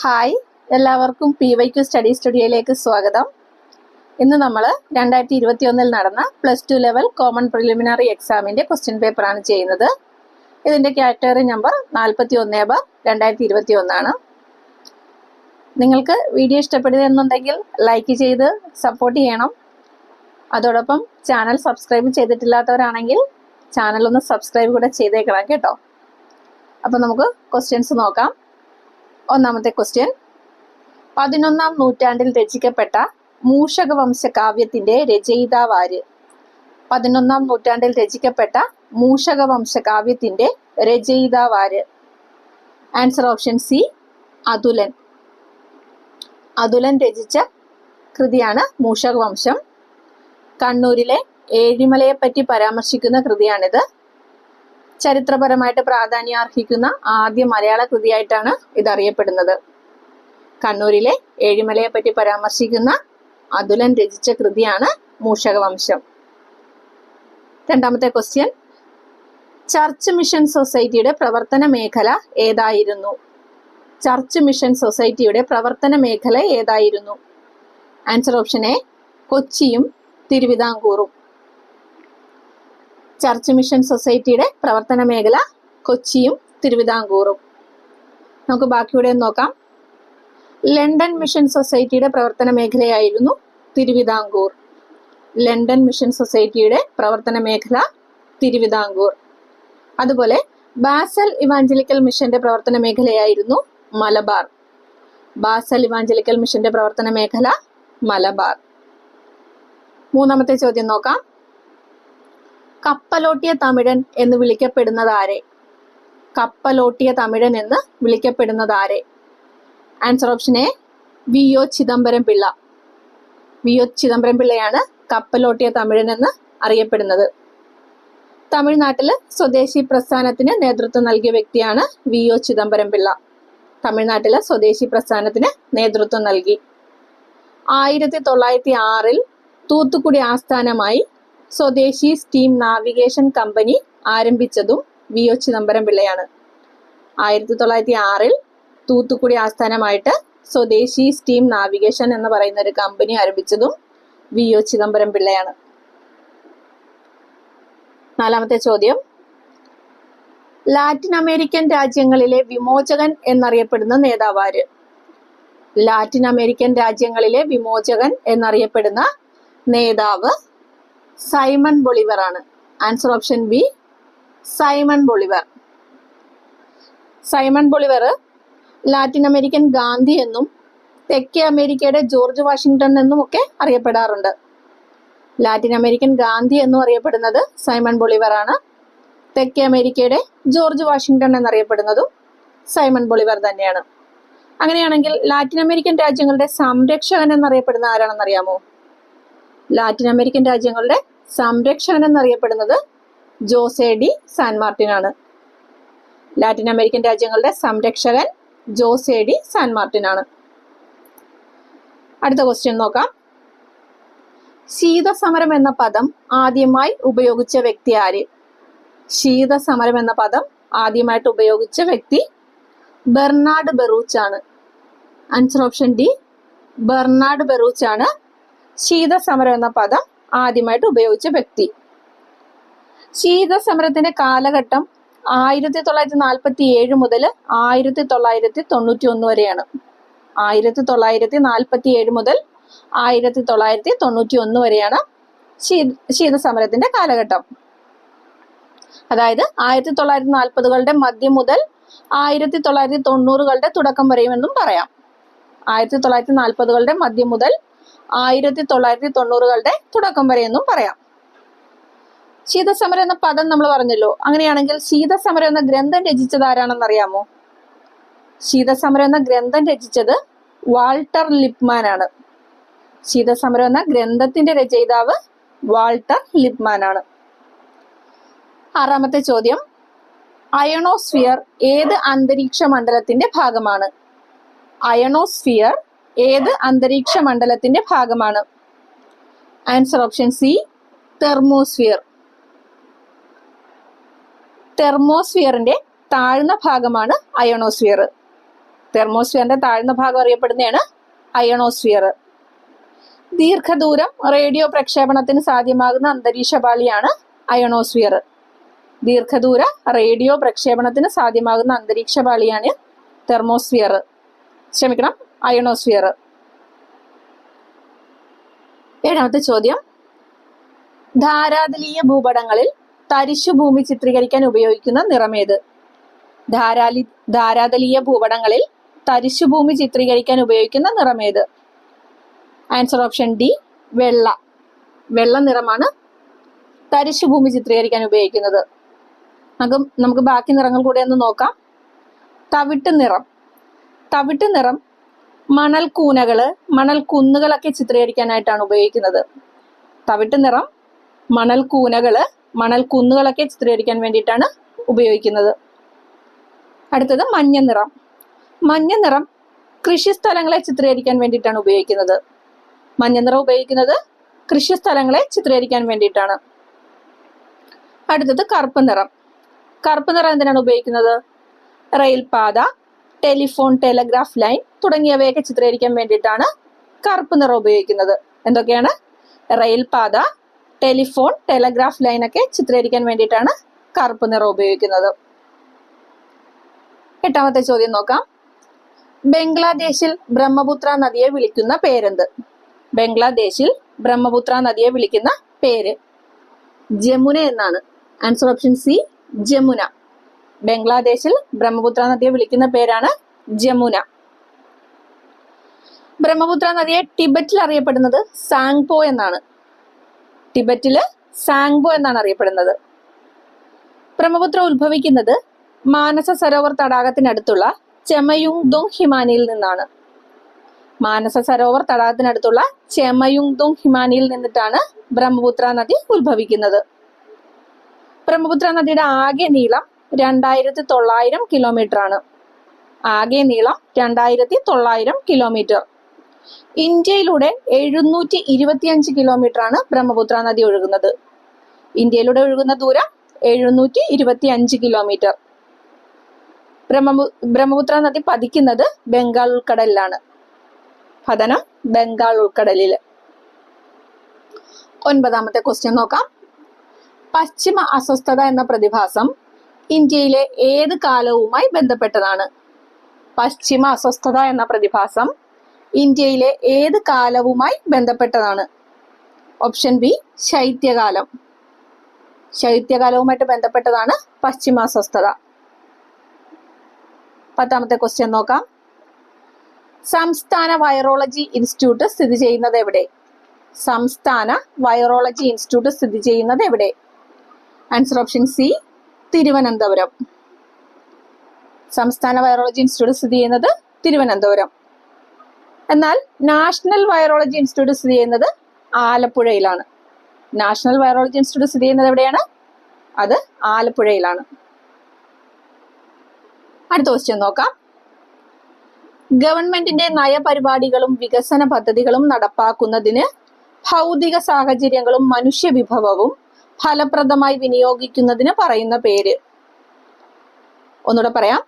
Hi, എല്ലാവർക്കും PYQ study സ്റ്റുഡിയോയിലേക്ക് സ്വാഗതം. ഇന്ന് നമ്മൾ 2021 നടന്ന +2 ലെവൽ കോമൺ പ്രിലിമിനറി എക്സാമിൻ്റെ ക്വസ്റ്റ്യൻ പേപ്പറാണ് ചെയ്യുന്നത്. ഇതിൻ്റെ കാറ്റഗറി നമ്പർ 41/2021 ആണ്. നിങ്ങൾക്ക് വീഡിയോ ഇഷ്ടപ്പെടുന്നുണ്ടെങ്കിൽ ലൈക്ക് ചെയ്ത് സപ്പോർട്ട് ചെയ്യണം. അതോടൊപ്പം ചാനൽ സബ്സ്ക്രൈബ് ചെയ്തിട്ടില്ലാത്തവരാണെങ്കിൽ ചാനൽ ഒന്ന് സബ്സ്ക്രൈബ് കൂടെ ചെയ്തേക്കണം കേട്ടോ. അപ്പോൾ നമുക്ക് ക്വസ്റ്റ്യൻസ് നോക്കാം. ഒന്നാമത്തെ ക്വസ്റ്റ്യൻ, 11ാം നൂറ്റാണ്ടിൽ രചിക്കപ്പെട്ട മൂഷകവംശ കാവ്യത്തിന്റെ രചയിതാവ് ആര്? 11ാം നൂറ്റാണ്ടിൽ രചിക്കപ്പെട്ട മൂഷകവംശ കാവ്യത്തിന്റെ രചയിതാവ് ആര്? Answer option C, Athulan. Athulan രചിച്ച കൃതിയാണ് മൂഷകവംശം. കണ്ണൂരിലെ ഏഴിമലയെപ്പറ്റി പരാമർശിക്കുന്ന കൃതിയാണിത്. ചരിത്രപരമായിട്ട് പ്രാധാന്യം അർഹിക്കുന്ന ആദ്യ മലയാള കൃതിയായിട്ടാണ് ഇത് അറിയപ്പെടുന്നത്. കണ്ണൂരിലെ ഏഴിമലയെ പറ്റി പരാമർശിക്കുന്ന അതുലൻ രചിച്ച കൃതിയാണ് മൂഷകവംശം. രണ്ടാമത്തെ ക്വസ്റ്റ്യൻ, ചർച്ച് മിഷൻ സൊസൈറ്റിയുടെ പ്രവർത്തന മേഖല ഏതായിരുന്നു? ചർച്ച് മിഷൻ സൊസൈറ്റിയുടെ പ്രവർത്തന മേഖല ഏതായിരുന്നു? ആൻസർ ഓപ്ഷൻ എ, കൊച്ചിയും തിരുവിതാംകൂറും. ചർച്ച് മിഷൻ സൊസൈറ്റിയുടെ പ്രവർത്തന മേഖല കൊച്ചിയും തിരുവിതാംകൂറും. നമുക്ക് ബാക്കിയുടെ നോക്കാം. ലണ്ടൻ മിഷൻ സൊസൈറ്റിയുടെ പ്രവർത്തന മേഖലയായിരുന്നു തിരുവിതാംകൂർ. ലണ്ടൻ മിഷൻ സൊസൈറ്റിയുടെ പ്രവർത്തന മേഖല തിരുവിതാംകൂർ. അതുപോലെ ബാസൽ ഇവാഞ്ചലിക്കൽ മിഷന്റെ പ്രവർത്തന മേഖലയായിരുന്നു മലബാർ. ബാസൽ ഇവാഞ്ചലിക്കൽ മിഷന്റെ പ്രവർത്തന മേഖല മലബാർ. മൂന്നാമത്തെ ചോദ്യം നോക്കാം. കപ്പലോട്ടിയ തമിഴൻ എന്ന് വിളിക്കപ്പെടുന്നത് ആരെ? കപ്പലോട്ടിയ തമിഴൻ എന്ന് വിളിക്കപ്പെടുന്നത് ആരെ? Answer option A, VO Chidambaram Pillai. VO Chidambaram പിള്ളയാണ് കപ്പലോട്ടിയ തമിഴൻ എന്ന് അറിയപ്പെടുന്നത്. തമിഴ്നാട്ടില് സ്വദേശി പ്രസ്ഥാനത്തിന് നേതൃത്വം നൽകിയ വ്യക്തിയാണ് VO ചിദംബരം പിള്ള. തമിഴ്നാട്ടിലെ സ്വദേശി പ്രസ്ഥാനത്തിന് നേതൃത്വം നൽകി. 1906 തൂത്തുക്കുടി ആസ്ഥാനമായി സ്വദേശി സ്റ്റീം നാവിഗേഷൻ കമ്പനി ആരംഭിച്ചതും VO ചിദംബരം പിള്ളയാണ്. 1906 തൂത്തുക്കുടി ആസ്ഥാനമായിട്ട് സ്വദേശി സ്റ്റീം നാവിഗേഷൻ എന്ന് പറയുന്ന ഒരു കമ്പനി ആരംഭിച്ചതും VO ചിദംബരം പിള്ളയാണ്. നാലാമത്തെ ചോദ്യം, ലാറ്റിൻ അമേരിക്കൻ രാജ്യങ്ങളിലെ വിമോചകൻ എന്നറിയപ്പെടുന്ന നേതാവാര്? ലാറ്റിൻ അമേരിക്കൻ രാജ്യങ്ങളിലെ വിമോചകൻ എന്നറിയപ്പെടുന്ന നേതാവ് സൈമൺ ബൊളിവർ ആണ്. Answer option B, Simon Bolivar. Simon Bolivar Latin American Gandhi എന്നും തെക്കേ അമേരിക്കയുടെ ജോർജ് വാഷിങ്ടൺ എന്നും ഒക്കെ അറിയപ്പെടാറുണ്ട്. ലാറ്റിൻ അമേരിക്കൻ ഗാന്ധി എന്നും അറിയപ്പെടുന്നത് സൈമൺ ബൊളിവർ ആണ്. തെക്കേ അമേരിക്കയുടെ ജോർജ് വാഷിങ്ടൺ എന്നറിയപ്പെടുന്നതും സൈമൺ ബൊളിവർ തന്നെയാണ്. അങ്ങനെയാണെങ്കിൽ ലാറ്റിൻ അമേരിക്കൻ രാജ്യങ്ങളുടെ സംരക്ഷകൻ എന്നറിയപ്പെടുന്ന ആരാണെന്ന് അറിയാമോ? ലാറ്റിൻ അമേരിക്കൻ രാജ്യങ്ങളുടെ സംരക്ഷകൻ എന്നറിയപ്പെടുന്നത് ജോസെ ഡി സാൻ മാർട്ടിൻ ആണ്. ലാറ്റിൻ അമേരിക്കൻ രാജ്യങ്ങളുടെ സംരക്ഷകൻ ജോസെ ഡി സാൻ മാർട്ടിൻ ആണ്. അടുത്ത ക്വസ്റ്റ്യൻ നോക്കാം. ശീതസമരം എന്ന പദം ആദ്യമായി ഉപയോഗിച്ച വ്യക്തി ആര്? ശീതസമരം എന്ന പദം ആദ്യമായിട്ട് ഉപയോഗിച്ച വ്യക്തി ബെർണാഡ് ബെറൂച്ച് ആണ്. Answer option D, Bernard Baruch ആണ് ശീതസമരം എന്ന പദം ആദ്യമായിട്ട് ഉപയോഗിച്ച വ്യക്തി. ശീതസമരത്തിന്റെ കാലഘട്ടം 1947 മുതൽ 1991 വരെയാണ്. 1947 മുതൽ 1991 വരെയാണ് ശീതസമരത്തിന്റെ കാലഘട്ടം. അതായത് 1940കളുടെ മധ്യം മുതൽ 1990കളുടെ തുടക്കം വരെയുമെന്നും പറയാം. 1940കളുടെ മധ്യം മുതൽ 1990കളുടെ തുടക്കം വരെയെന്നും പറയാം. ശീതസമരം എന്ന പദം നമ്മൾ പറഞ്ഞല്ലോ. അങ്ങനെയാണെങ്കിൽ ശീതസമരം എന്ന ഗ്രന്ഥം രചിച്ചത് ആരാണെന്ന് അറിയാമോ? ശീതസമരം എന്ന ഗ്രന്ഥം രചിച്ചത് വാൾട്ടർ ലിപ്മാൻ ആണ്. ശീതസമരം എന്ന ഗ്രന്ഥത്തിന്റെ രചയിതാവ് വാൾട്ടർ ലിപ്മാൻ ആണ്. ആറാമത്തെ ചോദ്യം, അയണോസ്ഫിയർ ഏത് അന്തരീക്ഷ മണ്ഡലത്തിന്റെ ഭാഗമാണ്? അയണോസ്ഫിയർ ഏത് അന്തരീക്ഷ മണ്ഡലത്തിന്റെ ഭാഗമാണ്? Answer option C, thermosphere. തെർമോസ്ഫിയറിന്റെ താഴ്ന്ന ഭാഗമാണ് അയണോസ്ഫിയർ. തെർമോസ്ഫിയറിന്റെ താഴ്ന്ന ഭാഗം അറിയപ്പെടുന്നതാണ് അയണോസ്ഫിയർ. ദീർഘദൂരം റേഡിയോ പ്രക്ഷേപണത്തിന് സാധ്യമാകുന്ന അന്തരീക്ഷപാളിയാണ് അയണോസ്ഫിയർ. ദീർഘദൂര റേഡിയോ പ്രക്ഷേപണത്തിന് സാധ്യമാകുന്ന അന്തരീക്ഷപാളിയാണ് അയണോസ്ഫിയർ. 7ാമത്തെ ചോദ്യം, ധാരാതലീയ ഭൂപടങ്ങളിൽ തരിശുഭൂമി ചിത്രീകരിക്കാൻ ഉപയോഗിക്കുന്ന നിറമേത്? ധാരാതലീയ ഭൂപടങ്ങളിൽ തരിശുഭൂമി ചിത്രീകരിക്കാൻ ഉപയോഗിക്കുന്ന നിറമേത്? ആൻസർ ഓപ്ഷൻ ഡി, വെള്ള. വെള്ള നിറമാണ് തരിശുഭൂമി ചിത്രീകരിക്കാൻ ഉപയോഗിക്കുന്നത്. നമുക്ക് ബാക്കി നിറങ്ങൾ കൂടെ ഒന്ന് നോക്കാം. തവിട്ട് നിറം മണൽക്കൂനകള്, മണൽക്കുന്നുകളൊക്കെ ചിത്രീകരിക്കാനായിട്ടാണ് ഉപയോഗിക്കുന്നത്. തവിട്ട് നിറം മണൽക്കൂനകള്, മണൽക്കുന്നുകളൊക്കെ ചിത്രീകരിക്കാൻ വേണ്ടിയിട്ടാണ് ഉപയോഗിക്കുന്നത്. അടുത്തത് മഞ്ഞ നിറം കൃഷിസ്ഥലങ്ങളെ ചിത്രീകരിക്കാൻ വേണ്ടിയിട്ടാണ് ഉപയോഗിക്കുന്നത്. മഞ്ഞ നിറം ഉപയോഗിക്കുന്നത് കൃഷിസ്ഥലങ്ങളെ ചിത്രീകരിക്കാൻ വേണ്ടിയിട്ടാണ്. അടുത്തത് കറുപ്പ് നിറം എന്തിനാണ് ഉപയോഗിക്കുന്നത്? റെയിൽപാത, ടെലിഫോൺ, ടെലഗ്രാഫ് ലൈൻ തുടങ്ങിയവയൊക്കെ ചിത്രീകരിക്കാൻ വേണ്ടിയിട്ടാണ് കറുപ്പ് നിറം ഉപയോഗിക്കുന്നത്. എന്തൊക്കെയാണ്? റെയിൽപാത, ടെലിഫോൺ, ടെലഗ്രാഫ് ലൈൻ ഒക്കെ ചിത്രീകരിക്കാൻ വേണ്ടിയിട്ടാണ് കറുപ്പ് നിറം ഉപയോഗിക്കുന്നത്. 8ാമത്തെ ചോദ്യം നോക്കാം. ബംഗ്ലാദേശിൽ ബ്രഹ്മപുത്ര നദിയെ വിളിക്കുന്ന പേരെന്ത്? ബംഗ്ലാദേശിൽ ബ്രഹ്മപുത്ര നദിയെ വിളിക്കുന്ന പേര് ജമുന എന്നാണ്. Answer option C, Jamuna. ബംഗ്ലാദേശിൽ ബ്രഹ്മപുത്ര നദിയെ വിളിക്കുന്ന പേരാണ് ജമുന. ബ്രഹ്മപുത്ര നദിയെ ടിബറ്റിൽ അറിയപ്പെടുന്നത് സാങ്പോ എന്നാണ്. ടിബറ്റില് സാങ്പോ എന്നാണ് അറിയപ്പെടുന്നത്. ബ്രഹ്മപുത്ര ഉത്ഭവിക്കുന്നത് മാനസ സരോവർ തടാകത്തിനടുത്തുള്ള ചെമയുങ്ദോങ് ഹിമാനിയിൽ നിന്നാണ്. മാനസ സരോവർ തടാകത്തിനടുത്തുള്ള ചെമയുങ്ദോങ് ഹിമാനിയിൽ നിന്നിട്ടാണ് ബ്രഹ്മപുത്ര നദി ഉത്ഭവിക്കുന്നത്. ബ്രഹ്മപുത്ര നദിയുടെ ആകെ നീളം 2900 കിലോമീറ്റർ ആണ്. ആകെ നീളം 2900 കിലോമീറ്റർ. ഇന്ത്യയിലൂടെ 725 കിലോമീറ്റർ ആണ് ബ്രഹ്മപുത്ര നദി ഒഴുകുന്നത്. ഇന്ത്യയിലൂടെ ഒഴുകുന്ന ദൂരം 725 കിലോമീറ്റർ. ബ്രഹ്മപുത്ര നദി പതിക്കുന്നത് ബംഗാൾ ഉൾക്കടലിലാണ്. പതനം ബംഗാൾ ഉൾക്കടലിൽ. 9ാമത്തെ ക്വസ്റ്റ്യൻ നോക്കാം. പശ്ചിമ അസ്വസ്ഥത എന്ന പ്രതിഭാസം ഇന്ത്യയിലെ ഏത് കാലവുമായി ബന്ധപ്പെട്ടതാണ്? പശ്ചിമ അസ്വസ്ഥത എന്ന പ്രതിഭാസം ഇന്ത്യയിലെ ഏത് കാലവുമായി ബന്ധപ്പെട്ടതാണ്? ഓപ്ഷൻ ബി, ശൈത്യകാലം. ശൈത്യകാലവുമായിട്ട് ബന്ധപ്പെട്ടതാണ് പശ്ചിമ അസ്വസ്ഥത. 10ാമത്തെ ക്വസ്റ്റ്യൻ നോക്കാം. സംസ്ഥാന വൈറോളജി ഇൻസ്റ്റിറ്റ്യൂട്ട് സ്ഥിതി ചെയ്യുന്നത് എവിടെ? സംസ്ഥാന വൈറോളജി ഇൻസ്റ്റിറ്റ്യൂട്ട് സ്ഥിതി ചെയ്യുന്നത് എവിടെ? Answer option C, Thiruvananthapuram. സംസ്ഥാന വൈറോളജി ഇൻസ്റ്റിറ്റ്യൂട്ട് സ്ഥിതി ചെയ്യുന്നത് തിരുവനന്തപുരം. എന്നാൽ നാഷണൽ വൈറോളജി ഇൻസ്റ്റിറ്റ്യൂട്ട് സ്ഥിതി ചെയ്യുന്നത് ആലപ്പുഴയിലാണ്. നാഷണൽ വൈറോളജി ഇൻസ്റ്റിറ്റ്യൂട്ട് സ്ഥിതി ചെയ്യുന്നത് എവിടെയാണ്? അത് ആലപ്പുഴയിലാണ്. അടുത്ത ക്വസ്റ്റ്യൻ നോക്കാം. ഗവൺമെന്റിന്റെ നയപരിപാടികളും വികസന പദ്ധതികളും നടപ്പാക്കുന്നതിന് ഭൗതിക സാഹചര്യങ്ങളും മനുഷ്യ വിഭവവും ഫലപ്രദമായി വിനിയോഗിക്കുന്നതിന് പറയുന്ന പേര്? ഒന്നുകൂടെ പറയാം.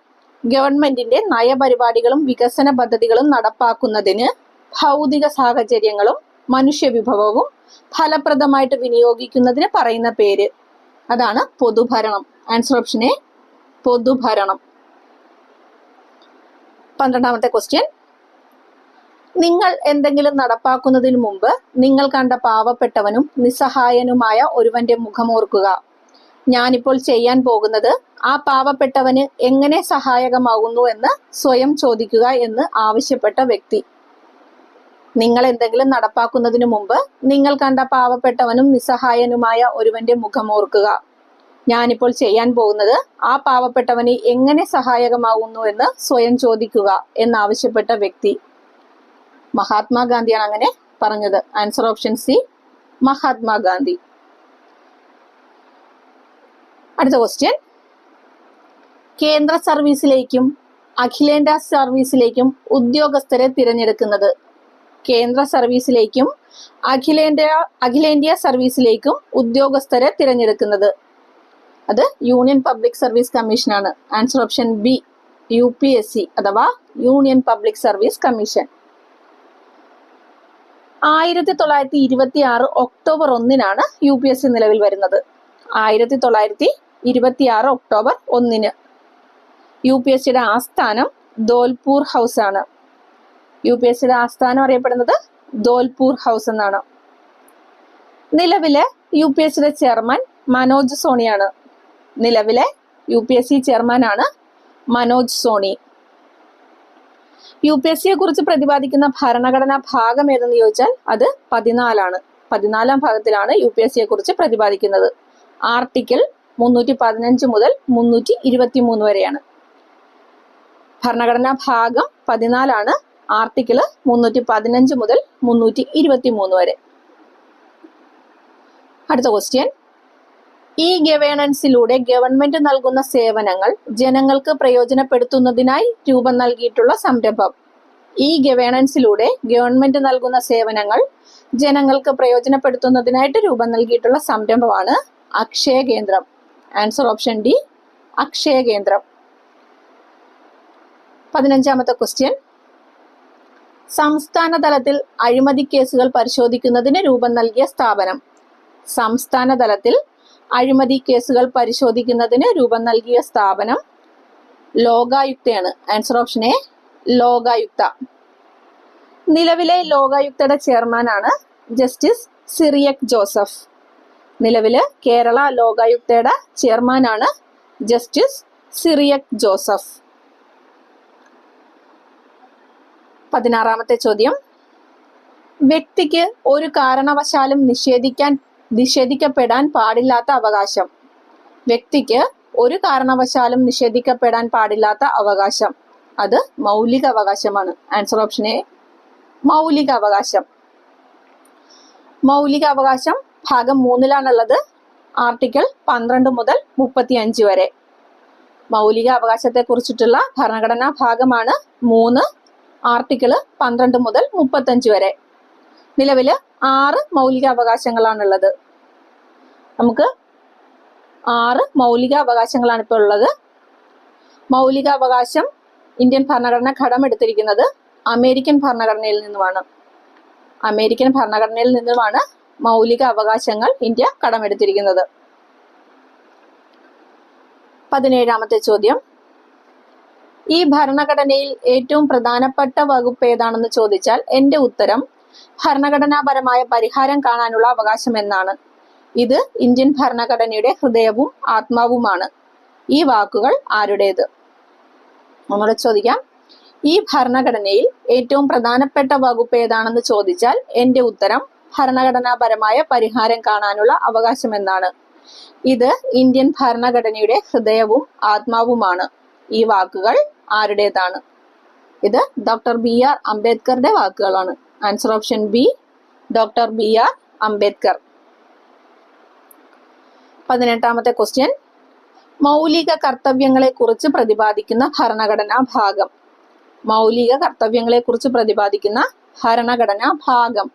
ഗവൺമെന്റിന്റെ നയപരിപാടികളും വികസന പദ്ധതികളും നടപ്പാക്കുന്നതിന് ഭൗതിക സാഹചര്യങ്ങളും മനുഷ്യ വിഭവവും ഫലപ്രദമായിട്ട് വിനിയോഗിക്കുന്നതിന് പറയുന്ന പേര്, അതാണ് പൊതുഭരണം. ആൻസർ ഓപ്ഷൻ എ, പൊതുഭരണം. 12ാമത്തെ ക്വസ്റ്റ്യൻ. നിങ്ങൾ എന്തെങ്കിലും നടപ്പാക്കുന്നതിന് മുമ്പ് നിങ്ങൾ കണ്ട പാവപ്പെട്ടവനും നിസ്സഹായനുമായ ഒരുവന്റെ മുഖമോർക്കുക. ഞാനിപ്പോൾ ചെയ്യാൻ പോകുന്നത് ആ പാവപ്പെട്ടവന് എങ്ങനെ സഹായകമാകുന്നു എന്ന് സ്വയം ചോദിക്കുക എന്ന് ആവശ്യപ്പെട്ട വ്യക്തി. നിങ്ങൾ എന്തെങ്കിലും നടപ്പാക്കുന്നതിന് മുമ്പ് നിങ്ങൾ കണ്ട പാവപ്പെട്ടവനും നിസ്സഹായനുമായ ഒരുവന്റെ മുഖമോർക്കുക. ഞാനിപ്പോൾ ചെയ്യാൻ പോകുന്നത് ആ പാവപ്പെട്ടവന് എങ്ങനെ സഹായകമാകുന്നു എന്ന് സ്വയം ചോദിക്കുക എന്നാവശ്യപ്പെട്ട വ്യക്തി. മഹാത്മാഗാന്ധിയാണ് അങ്ങനെ പറഞ്ഞത്. Answer option C, Mahatma Gandhi. അടുത്ത ക്വസ്റ്റ്യൻ. കേന്ദ്ര സർവീസിലേക്കും അഖിലേന്ത്യാ സർവീസിലേക്കും ഉദ്യോഗസ്ഥരെ തിരഞ്ഞെടുക്കുന്നത്? കേന്ദ്ര സർവീസിലേക്കും അഖിലേന്ത്യാ സർവീസിലേക്കും ഉദ്യോഗസ്ഥരെ തിരഞ്ഞെടുക്കുന്നത് അത് യൂണിയൻ പബ്ലിക് സർവീസ് കമ്മീഷനാണ്. ആൻസർ ഓപ്ഷൻ ബി, UPSC അഥവാ union public service commission. 1926 October 1-നാണ് UPSC നിലവിൽ വരുന്നത്. 1926 ഒക്ടോബർ 1-ന്. UPSCയുടെ ആസ്ഥാനം ധോൽപൂർ ഹൗസ് ആണ്. UPSCയുടെ ആസ്ഥാനം അറിയപ്പെടുന്നത് ധോൽപൂർ ഹൗസ് എന്നാണ്. നിലവിലെ UPSCയുടെ ചെയർമാൻ മനോജ് സോണിയാണ്. നിലവിലെ UPSC ചെയർമാനാണ് മനോജ് സോണി. UPSCയെ കുറിച്ച് പ്രതിപാദിക്കുന്ന ഭരണഘടനാ ഭാഗം ഏതെന്ന് ചോദിച്ചാൽ അത് 14 14-ാം ഭാഗത്തിലാണ് UPSCയെ കുറിച്ച് പ്രതിപാദിക്കുന്നത്. ആർട്ടിക്കിൾ 315 മുതൽ 323 വരെയാണ്. ഭരണഘടനാ ഭാഗം 14 ആർട്ടിക്കിൾ 315 മുതൽ 323 വരെ. അടുത്ത ക്വസ്റ്റ്യൻ, ഈ ഗവേണൻസിലൂടെ ഗവൺമെന്റ് നൽകുന്ന സേവനങ്ങൾ ജനങ്ങൾക്ക് പ്രയോജനപ്പെടുത്തുന്നതിനായി രൂപം നൽകിയിട്ടുള്ള സംരംഭം. ഈ ഗവേണൻസിലൂടെ ഗവൺമെന്റ് നൽകുന്ന സേവനങ്ങൾ ജനങ്ങൾക്ക് പ്രയോജനപ്പെടുത്തുന്നതിനായിട്ട് രൂപം നൽകിയിട്ടുള്ള സംരംഭമാണ് അക്ഷയ കേന്ദ്രം. ആൻസർ ഓപ്ഷൻ ഡി, അക്ഷയ കേന്ദ്രം. 15-ാമത്തെ ക്വസ്റ്റ്യൻ, സംസ്ഥാന തലത്തിൽ അഴിമതി കേസുകൾ പരിശോധിക്കുന്നതിന് രൂപം നൽകിയ സ്ഥാപനം. സംസ്ഥാന തലത്തിൽ അഴിമതി കേസുകൾ പരിശോധിക്കുന്നതിന് രൂപം നൽകിയ സ്ഥാപനം ലോകായുക്തയാണ്. Answer option A, Lokayukta. നിലവിലെ ലോകായുക്തയുടെ ചെയർമാനാണ് ജസ്റ്റിസ് സിറിയക് ജോസഫ്. നിലവിലെ കേരള ലോകായുക്തയുടെ ചെയർമാനാണ് ജസ്റ്റിസ് സിറിയക് ജോസഫ്. 16-ാമത്തെ ചോദ്യം, വ്യക്തിക്ക് ഒരു കാരണവശാലും നിഷേധിക്കപ്പെടാൻ പാടില്ലാത്ത അവകാശം. വ്യക്തിക്ക് ഒരു കാരണവശാലും നിഷേധിക്കപ്പെടാൻ പാടില്ലാത്ത അവകാശം, അത് മൗലിക അവകാശമാണ്. ആൻസർ ഓപ്ഷൻ എ, മൗലിക അവകാശം. മൗലിക അവകാശം ഭാഗം 3-ലാണുള്ളത്. ആർട്ടിക്കിൾ 12 മുതൽ 35 വരെ. മൗലിക അവകാശത്തെ കുറിച്ചിട്ടുള്ള ഭരണഘടനാ ഭാഗമാണ് 3, ആർട്ടിക്കിൾ 12 മുതൽ 35 വരെ. നിലവില് 6 മൗലിക അവകാശങ്ങളാണുള്ളത്. നമുക്ക് 6 മൗലിക അവകാശങ്ങളാണ് ഇപ്പോൾ ഉള്ളത്. മൗലിക അവകാശം ഇന്ത്യൻ ഭരണഘടന കടമെടുത്തിരിക്കുന്നത് അമേരിക്കൻ ഭരണഘടനയിൽ നിന്നുമാണ്. അമേരിക്കൻ ഭരണഘടനയിൽ നിന്നുമാണ് മൗലിക അവകാശങ്ങൾ ഇന്ത്യ കടമെടുത്തിരിക്കുന്നത്. 17-ാമത്തെ ചോദ്യം, ഈ ഭരണഘടനയിൽ ഏറ്റവും പ്രധാനപ്പെട്ട വകുപ്പ് ഏതാണെന്ന് ചോദിച്ചാൽ എന്റെ ഉത്തരം ഭരണഘടനാപരമായ പരിഹാരം കാണാനുള്ള അവകാശം എന്നാണ്. ഇത് ഇന്ത്യൻ ഭരണഘടനയുടെ ഹൃദയവും ആത്മാവുമാണ്. ഈ വാക്കുകൾ ആരുടേത്? ഒന്നുകൂടെ ചോദിക്കാം. ഈ ഭരണഘടനയിൽ ഏറ്റവും പ്രധാനപ്പെട്ട വകുപ്പ് ഏതാണെന്ന് ചോദിച്ചാൽ എന്റെ ഉത്തരം ഭരണഘടനാപരമായ പരിഹാരം കാണാനുള്ള അവകാശം എന്നാണ്. ഇത് ഇന്ത്യൻ ഭരണഘടനയുടെ ഹൃദയവും ആത്മാവുമാണ്. ഈ വാക്കുകൾ ആരുടേതാണ്? ഇത് ഡോക്ടർ BR അംബേദ്കറുടെ വാക്കുകളാണ്. Answer option B, doctor BR Ambedkar. 18-ാമത്തെ ക്വസ്റ്റ്യൻ, മൗലിക കർത്തവ്യങ്ങളെ കുറിച്ച് പ്രതിപാദിക്കുന്ന ഭരണഘടനാ ഭാഗം. മൗലിക കർത്തവ്യങ്ങളെ കുറിച്ച് പ്രതിപാദിക്കുന്ന ഭരണഘടനാ ഭാഗം.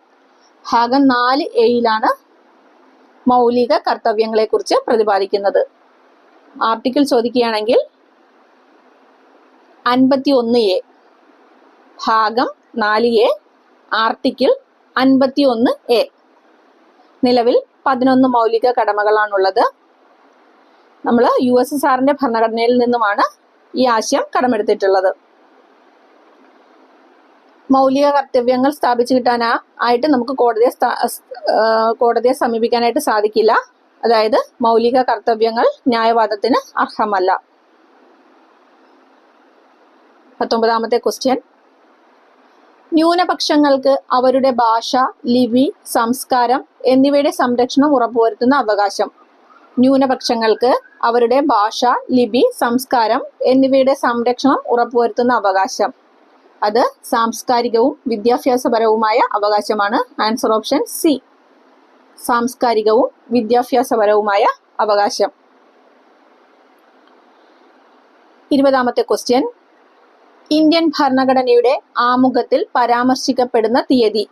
ഭാഗം 4A-യിലാണ് മൗലിക കർത്തവ്യങ്ങളെ കുറിച്ച് പ്രതിപാദിക്കുന്നത്. ആർട്ടിക്കിൾ ചോദിക്കുകയാണെങ്കിൽ 51A, ഭാഗം 4A, ആർട്ടിക്കിൾ 51A. നിലവിൽ 11 മൗലിക കടമകളാണുള്ളത്. നമ്മൾ USSRന്റെ ഭരണഘടനയിൽ നിന്നുമാണ് ഈ ആശയം കടമെടുത്തിട്ടുള്ളത്. മൗലിക കർത്തവ്യങ്ങൾ സ്ഥാപിച്ചു കിട്ടാനായിട്ട് നമുക്ക് കോടതിയെ സമീപിക്കാനായിട്ട് സാധിക്കില്ല. അതായത് മൗലിക കർത്തവ്യങ്ങൾ ന്യായവാദത്തിന് അർഹമല്ല. 19-ാമത്തെ ക്വസ്റ്റ്യൻ, ന്യൂനപക്ഷങ്ങൾക്ക് അവരുടെ ഭാഷ, ലിപി, സംസ്കാരം എന്നിവയുടെ സംരക്ഷണം ഉറപ്പുവരുത്തുന്ന അവകാശം. ന്യൂനപക്ഷങ്ങൾക്ക് അവരുടെ ഭാഷ, ലിപി, സംസ്കാരം എന്നിവയുടെ സംരക്ഷണം ഉറപ്പുവരുത്തുന്ന അവകാശം, അത് സാംസ്കാരികവും വിദ്യാഭ്യാസപരവുമായ അവകാശമാണ്. ആൻസർ ഓപ്ഷൻ സി, സാംസ്കാരികവും വിദ്യാഭ്യാസപരവുമായ അവകാശം. 20-ാമത്തെ ക്വസ്റ്റ്യൻ, ഇന്ത്യൻ ഭരണഘടനയുടെ ആമുഖത്തിൽ പരാമർശിക്കപ്പെടുന്ന തീയതി.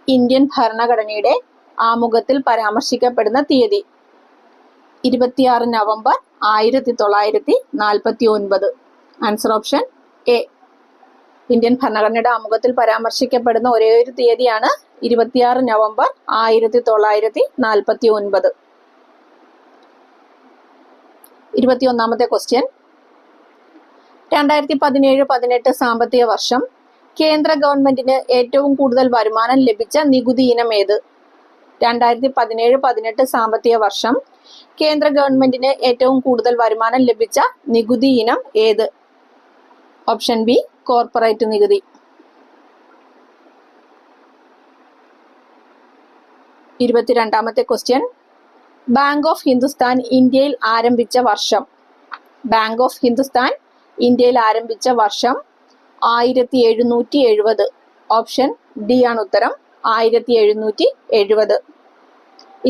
ഇന്ത്യൻ ഭരണഘടനയുടെ ആമുഖത്തിൽ പരാമർശിക്കപ്പെടുന്ന തീയതി 26 November 1949. Answer option A. Indian ഭരണഘടനയുടെ ആമുഖത്തിൽ പരാമർശിക്കപ്പെടുന്ന ഒരേ ഒരു തീയതിയാണ് 26 നവംബർ 1949. 21ാമത്തെ ക്വസ്റ്റ്യൻ. 2017-18 സാമ്പത്തിക വർഷം കേന്ദ്ര ഗവൺമെന്റിന് ഏറ്റവും കൂടുതൽ വരുമാനം ലഭിച്ച നികുതി ഇനം ഏത്? 2017-18 സാമ്പത്തിക വർഷം കേന്ദ്ര ഗവൺമെന്റിന് ഏറ്റവും കൂടുതൽ വരുമാനം ലഭിച്ച നികുതി ഇനം ഏത്? ഓപ്ഷൻ ബി കോർപ്പറേറ്റ് നികുതി. 22ാമത്തെ ക്വസ്റ്റ്യൻ. ബാങ്ക് ഓഫ് ഹിന്ദുസ്ഥാൻ ഇന്ത്യയിൽ ആരംഭിച്ച വർഷം. ബാങ്ക് ഓഫ് ഹിന്ദുസ്ഥാൻ ഇന്ത്യയിൽ ആരംഭിച്ച വർഷം 1770. ഓപ്ഷൻ ഡി ആണ് ഉത്തരം. 1770.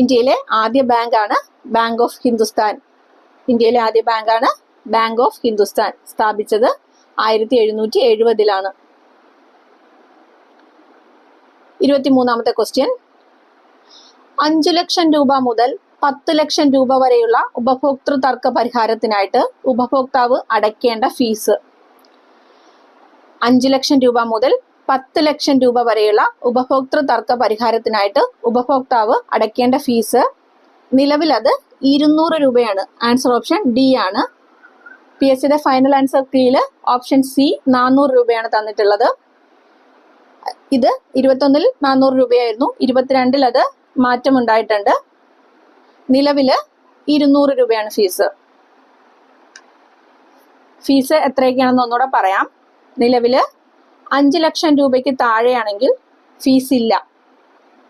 ഇന്ത്യയിലെ ആദ്യ ബാങ്കാണ് ബാങ്ക് ഓഫ് ഹിന്ദുസ്ഥാൻ. ഇന്ത്യയിലെ ആദ്യ ബാങ്കാണ് ബാങ്ക് ഓഫ് ഹിന്ദുസ്ഥാൻ. സ്ഥാപിച്ചത് 1770. 23ാമത്തെ ക്വസ്റ്റ്യൻ. 5 ലക്ഷം രൂപ മുതൽ 10 ലക്ഷം രൂപ വരെയുള്ള ഉപഭോക്തൃ തർക്ക പരിഹാരത്തിനായിട്ട് ഉപഭോക്താവ് അടയ്ക്കേണ്ട ഫീസ്. 5 ലക്ഷം രൂപ മുതൽ 10 ലക്ഷം രൂപ വരെയുള്ള ഉപഭോക്തൃ തർക്ക പരിഹാരത്തിനായിട്ട് ഉപഭോക്താവ് അടയ്ക്കേണ്ട ഫീസ് നിലവിൽ അത് 200 രൂപയാണ്. ആൻസർ ഓപ്ഷൻ ഡി ആണ്. PSCയുടെ ഫൈനൽ ആൻസർ കീഴിൽ ഓപ്ഷൻ സി 400 രൂപയാണ് തന്നിട്ടുള്ളത്. ഇത് 21-ൽ 400 രൂപയായിരുന്നു. 22-ൽ അത് മാറ്റമുണ്ടായിട്ടുണ്ട്. നിലവില് 200 രൂപയാണ് ഫീസ്. ഫീസ് എത്രയൊക്കെയാണെന്ന് ഒന്നുകൂടെ പറയാം. നിലവില് 5 ലക്ഷം രൂപയ്ക്ക് താഴെയാണെങ്കിൽ ഫീസ് ഇല്ല.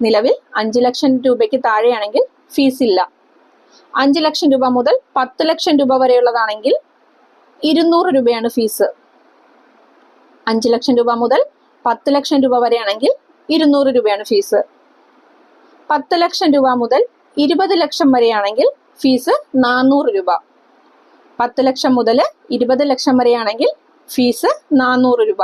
നിലവിൽ 5 ലക്ഷം രൂപയ്ക്ക് താഴെയാണെങ്കിൽ ഫീസ് ഇല്ല. 5 ലക്ഷം രൂപ മുതൽ 10 ലക്ഷം രൂപ വരെയുള്ളതാണെങ്കിൽ 200 രൂപയാണ് ഫീസ്. 5 ലക്ഷം രൂപ മുതൽ 10 ലക്ഷം രൂപ വരെയാണെങ്കിൽ 200 രൂപയാണ് ഫീസ്. 10 ലക്ഷം രൂപ മുതൽ 20 ലക്ഷം വരെയാണെങ്കിൽ ഫീസ് 400 രൂപ. 10 ലക്ഷം മുതൽ 20 ലക്ഷം വരെയാണെങ്കിൽ ഫീസ് 400 രൂപ.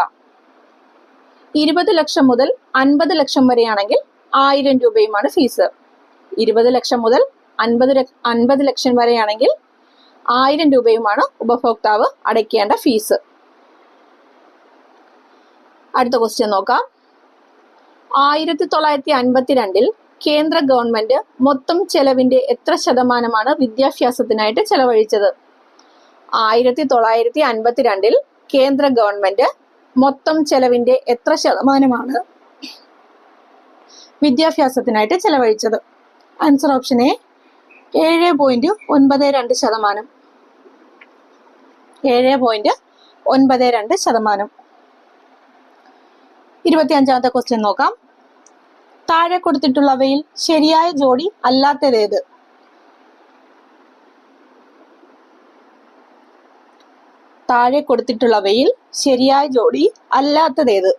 20 ലക്ഷം മുതൽ 50 ലക്ഷം വരെയാണെങ്കിൽ 1000 രൂപയുമാണ് ഫീസ്. 20 ലക്ഷം മുതൽ 50 ലക്ഷം വരെയാണെങ്കിൽ 1000 രൂപയുമാണ് ഉപഭോക്താവ് അടയ്ക്കേണ്ട ഫീസ്. അടുത്ത ക്വസ്റ്റ്യൻ നോക്കാം. 1952-ൽ കേന്ദ്ര ഗവൺമെന്റ് മൊത്തം ചെലവിന്റെ എത്ര ശതമാനമാണ് വിദ്യാഭ്യാസത്തിനായിട്ട് ചെലവഴിച്ചത്? 1952-ൽ കേന്ദ്ര ഗവൺമെന്റ് മൊത്തം ചെലവിന്റെ എത്ര ശതമാനമാണ് വിദ്യാഭ്യാസത്തിനായിട്ട് ചെലവഴിച്ചത്? Answer option A 7.92%. 7.92%. 25ാമത്തെ ക്വസ്റ്റ്യൻ നോക്കാം. താഴെ കൊടുത്തിട്ടുള്ളവയിൽ ശരിയായ ജോഡി അല്ലാത്തതേത്? താഴെ കൊടുത്തിട്ടുള്ളവയിൽ ശരിയായ ജോഡി അല്ലാത്തതേത്?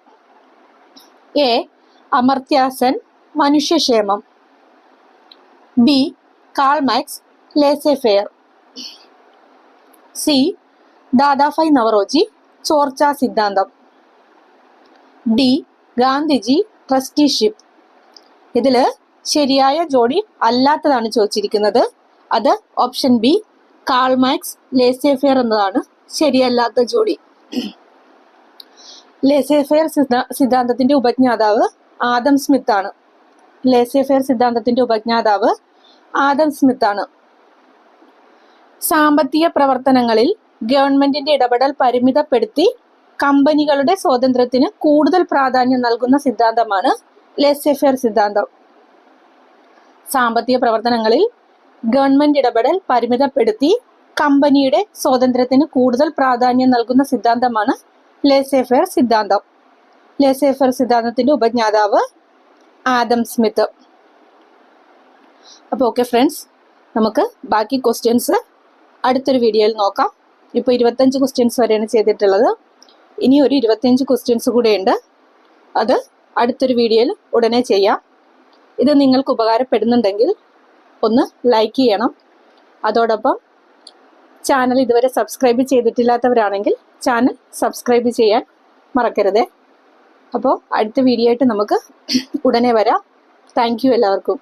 എ അമർത്യാസൻ മനുഷ്യക്ഷേമം. B Karl Marx laissez faire. C Dadabhai Naoroji ചോർച്ചാ സിദ്ധാന്തം. D Gandhiji trusteeship. ഇതില് ശരിയായ ജോഡി അല്ലാത്തതാണ് ചോദിച്ചിരിക്കുന്നത്. അത് option B Karl Marx laissez faire എന്നതാണ് ശരിയല്ലാത്ത ജോഡി. ലേസെ ഫെയർ സിദ്ധാന്തത്തിന്റെ ഉപജ്ഞാതാവ് ആദം സ്മിത്ത് ആണ്. ലേസെ ഫെയർ സിദ്ധാന്തത്തിന്റെ ഉപജ്ഞാതാവ് ആദം സ്മിത്ത് ആണ്. സാമ്പത്തിക പ്രവർത്തനങ്ങളിൽ ഗവൺമെന്റിന്റെ ഇടപെടൽ പരിമിതപ്പെടുത്തി കമ്പനികളുടെ സ്വാതന്ത്ര്യത്തിന് കൂടുതൽ പ്രാധാന്യം നൽകുന്ന സിദ്ധാന്തമാണ് ലേസെ ഫെയർ സിദ്ധാന്തം. സാമ്പത്തിക പ്രവർത്തനങ്ങളിൽ ഗവൺമെന്റ് ഇടപെടൽ പരിമിതപ്പെടുത്തി കമ്പനിയുടെ സ്വാതന്ത്ര്യത്തിന് കൂടുതൽ പ്രാധാന്യം നൽകുന്ന സിദ്ധാന്തമാണ് ലേസെ ഫെയർ സിദ്ധാന്തം. ലേസെ ഫെയർ സിദ്ധാന്തത്തിന്റെ ഉപജ്ഞാതാവ് ആദം സ്മിത്ത്. അപ്പോൾ ഓക്കെ ഫ്രണ്ട്സ്, നമുക്ക് ബാക്കി ക്വസ്റ്റ്യൻസ് അടുത്തൊരു വീഡിയോയിൽ നോക്കാം. ഇപ്പോൾ 25 ക്വസ്റ്റ്യൻസ് വരെയാണ് ചെയ്തിട്ടുള്ളത്. ഇനി ഒരു 25 ക്വസ്റ്റ്യൻസ് കൂടെ ഉണ്ട്. അത് അടുത്തൊരു വീഡിയോയിൽ ഉടനെ ചെയ്യാം. ഇത് നിങ്ങൾക്ക് ഉപകാരപ്പെടുന്നുണ്ടെങ്കിൽ ഒന്ന് ലൈക്ക് ചെയ്യണം. അതോടൊപ്പം ചാനൽ ഇതുവരെ സബ്സ്ക്രൈബ് ചെയ്തിട്ടില്ലാത്തവരാണെങ്കിൽ ചാനൽ സബ്സ്ക്രൈബ് ചെയ്യാൻ മറക്കരുതേ. അപ്പോൾ അടുത്ത വീഡിയോ ആയിട്ട് നമുക്ക് ഉടനെ വരാം. താങ്ക് യു എല്ലാവർക്കും.